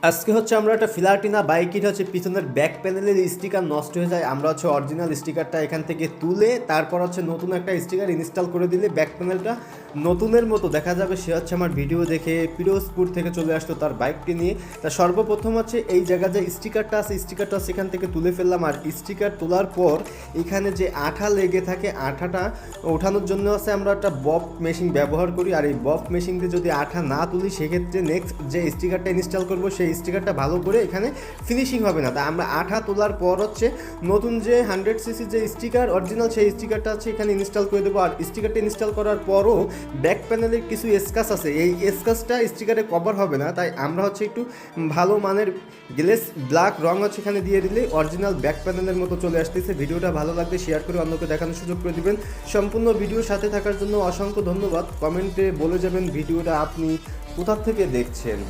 আজকে হচ্ছে আমরা একটা ফ্ল্যাটিনা বাইকের হচ্ছে পিছনের ব্যাক প্যানেলের স্টিকার নষ্ট হয়ে যায়, আমরা হচ্ছে অরিজিনাল স্টিকারটা এখান থেকে তুলে তারপর হচ্ছে নতুন একটা স্টিকার ইনস্টল করে দিলে ব্যাক প্যানেলটা নতুনের মতো দেখা যাবে। সে হচ্ছে আমার ভিডিও দেখে পিরোজপুর থেকে চলে আসতো তার বাইকটি নিয়ে। তা সর্বপ্রথম হচ্ছে এই জায়গায় যে স্টিকারটা আছে স্টিকারটা সেখান থেকে তুলে ফেললাম, আর স্টিকার তোলার পর এখানে যে আঠা লেগে থাকে আঠাটা ওঠানোর জন্য আছে আমরা একটা বব মেশিন ব্যবহার করি। আর এই বব মেশিন দিয়ে যদি আঠা না তুলি সেক্ষেত্রে নেক্সট যে স্টিকারটা ইনস্টল করবো সেই স্টিকারটা ভালো করে এখানে ফিনিশিং হবে না। তাই আমরা আঠা তোলার পর হচ্ছে নতুন যে 100cc যে স্টিকার অরিজিনাল সেই স্টিকারটা আছে এখানে ইনস্টল করে দেবো। আর স্টিকারটা ইনস্টল করার পরও ব্যাক প্যানেলের কিছু স্ক্র্যাচ আছে, এই স্ক্র্যাচটা স্টিকারে কভার হবে না, তাই আমরা হচ্ছে একটু ভালো মানের গ্লেস ব্ল্যাক রং হচ্ছে এখানে দিয়ে দিলে অরিজিনাল ব্যাক প্যানেলের মতো চলে আসতেছে। ভিডিওটা ভালো লাগলে শেয়ার করে অন্যকে দেখানোর সুযোগ করে দিবেন। সম্পূর্ণ ভিডিওর সাথে থাকার জন্য অসংখ্য ধন্যবাদ। কমেন্টে বলে যাবেন ভিডিওটা আপনি কোথা থেকে দেখছেন।